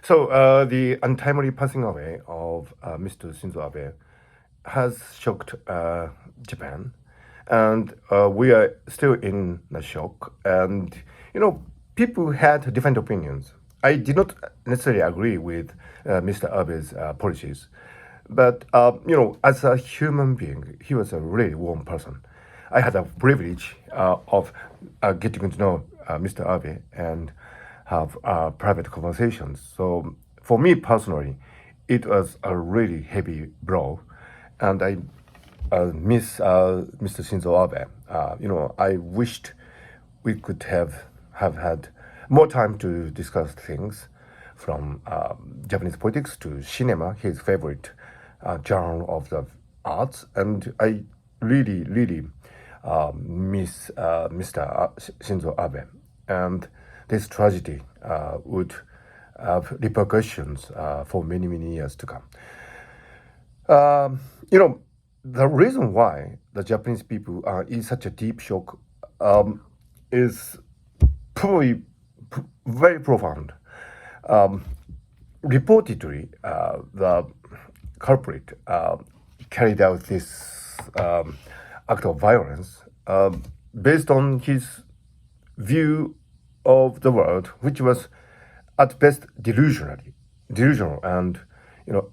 The untimely passing away of Mr. Shinzo Abe has shocked Japan, and we are still in the shock. And people had different opinions. I did not necessarily agree with Mr. Abe's policies, but as a human being, he was a really warm person. I had a privilege of getting to know Mr. Abe and have private conversations. So for me personally, it was a really heavy blow, and I miss Mr. Shinzo Abe. I wished we could have had more time to discuss things from Japanese politics to cinema, his favorite genre of the arts, and I really miss Mr. Shinzo Abe, and this tragedy would have repercussions for many years to come. Um, you know, the reason why the Japanese people are in such a deep shock is probably very profound. Um, Reportedly, the culprit carried out this act of violence based on his view of the world, which was at best delusional and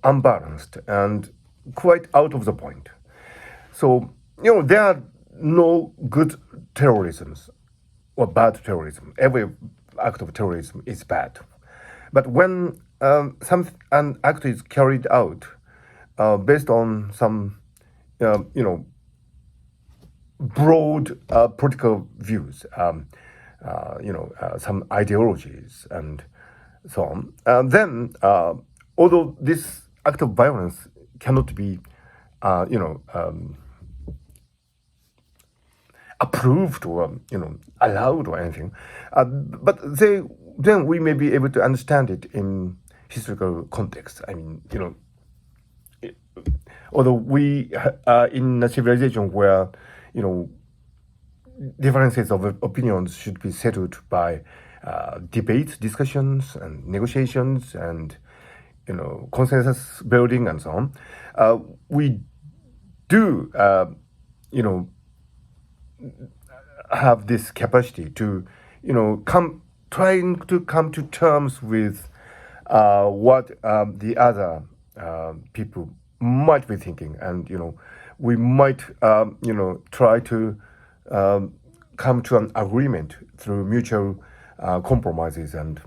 unbalanced and quite out of the point. So there are no good terrorisms or bad terrorism. Every act of terrorism is bad, but when an act is carried out based on some broad political views, some ideologies and so on, then although this act of violence cannot be, approved or allowed or anything, but then we may be able to understand it in historical context. I mean, although we are in a civilization where differences of opinions should be settled by debates, discussions, and negotiations, and consensus building, and so on. We do, have this capacity to, trying to come to terms with what the other people might be thinking, and we might, try to come to an agreement through mutual compromises and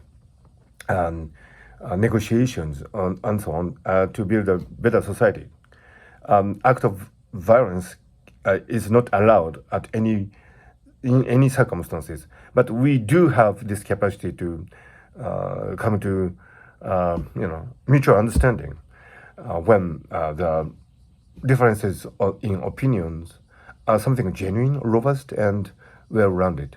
negotiations and so on to build a better society. Act of violence is not allowed in any circumstances, but we do have this capacity to come to mutual understanding when the differences in opinions are something genuine, robust, and well-rounded.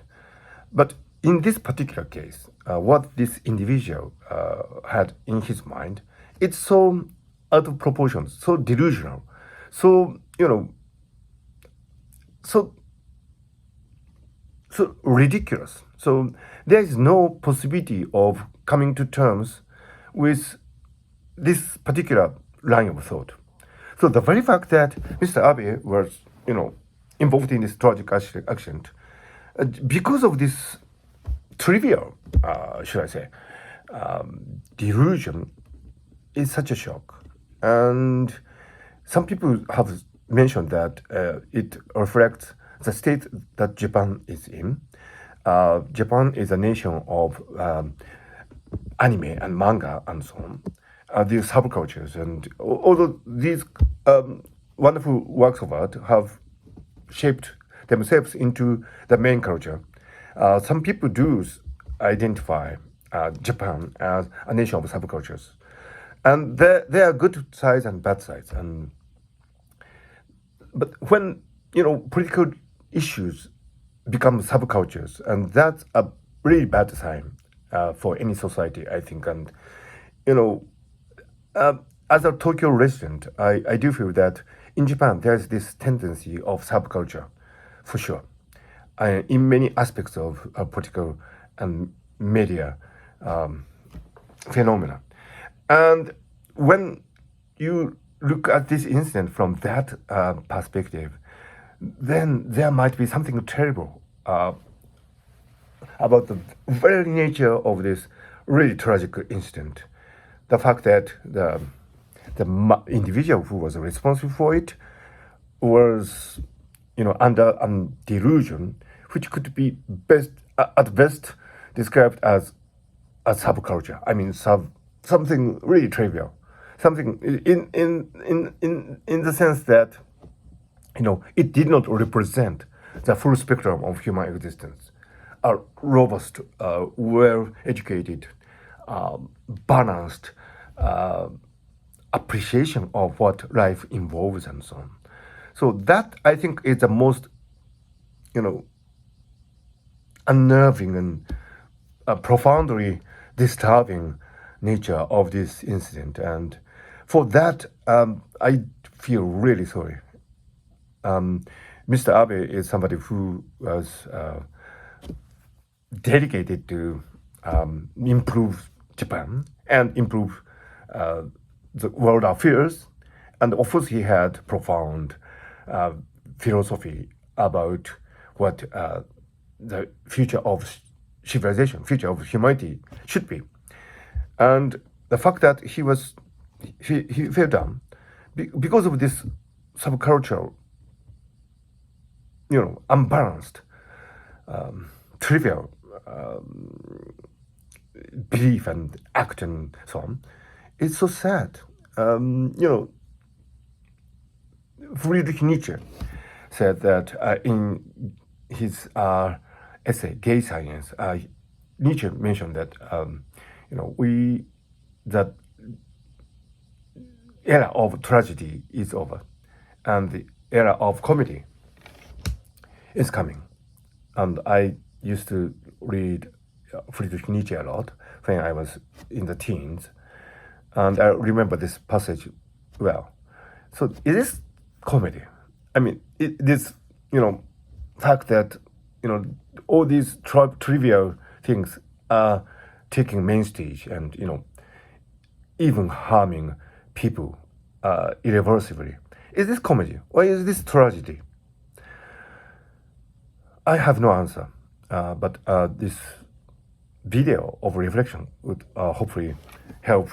But in this particular case, what this individual had in his mind, it's so out of proportion, so delusional, so so ridiculous. So there is no possibility of coming to terms with this particular line of thought. So the very fact that Mr. Abe was, involved in this tragic accident, because of this trivial, should I say, delusion, is such a shock. And some people have mentioned that it reflects the state that Japan is in. Japan is a nation of anime and manga and so on, these subcultures. And although these wonderful works of art have shaped themselves into the main culture, some people do identify Japan as a nation of subcultures. And there are good sides and bad sides. But when political issues become subcultures, and that's a really bad sign for any society, I think. And as a Tokyo resident, I do feel that in Japan there's this tendency of subculture, for sure, in many aspects of political and media phenomena. And when you look at this incident from that perspective, then there might be something terrible about the very nature of this really tragic incident. The fact that the individual who was responsible for it was, under a delusion, which could be at best described as a subculture. I mean, something really trivial, something in the sense that, it did not represent the full spectrum of human existence. A robust, well-educated, balanced appreciation of what life involves and so on. So that, I think, is the most, unnerving and profoundly disturbing nature of this incident. And for that, I feel really sorry. Mr. Abe is somebody who was dedicated to improve Japan and improve the world affairs. And of course, he had profound philosophy about what the future of civilization, future of humanity should be. And the fact that he fell down because of this subcultural, unbalanced, trivial belief and act and so on. It's so sad. Friedrich Nietzsche said that in his essay, Gay Science, Nietzsche mentioned that, that era of tragedy is over and the era of comedy is coming. And I used to read Friedrich Nietzsche a lot when I was in the teens. And I remember this passage well. So it is comedy. I mean, this, fact that, all these trivial things are taking main stage and, even harming people irreversibly. Is this comedy or is this tragedy? I have no answer, but this video of reflection would hopefully help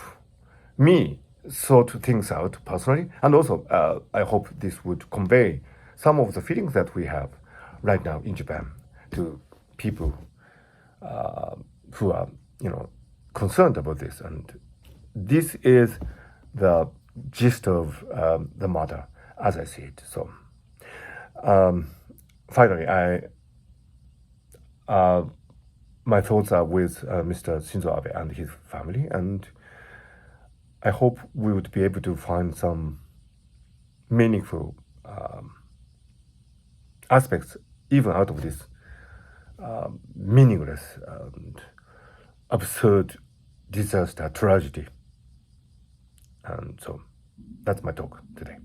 me sort things out personally, and also I hope this would convey some of the feelings that we have right now in Japan to people who are, concerned about this. And this is the gist of the matter as I see it. So finally, my thoughts are with Mr. Shinzo Abe and his family, and I hope we would be able to find some meaningful aspects even out of this meaningless and absurd disaster, tragedy. And so that's my talk today.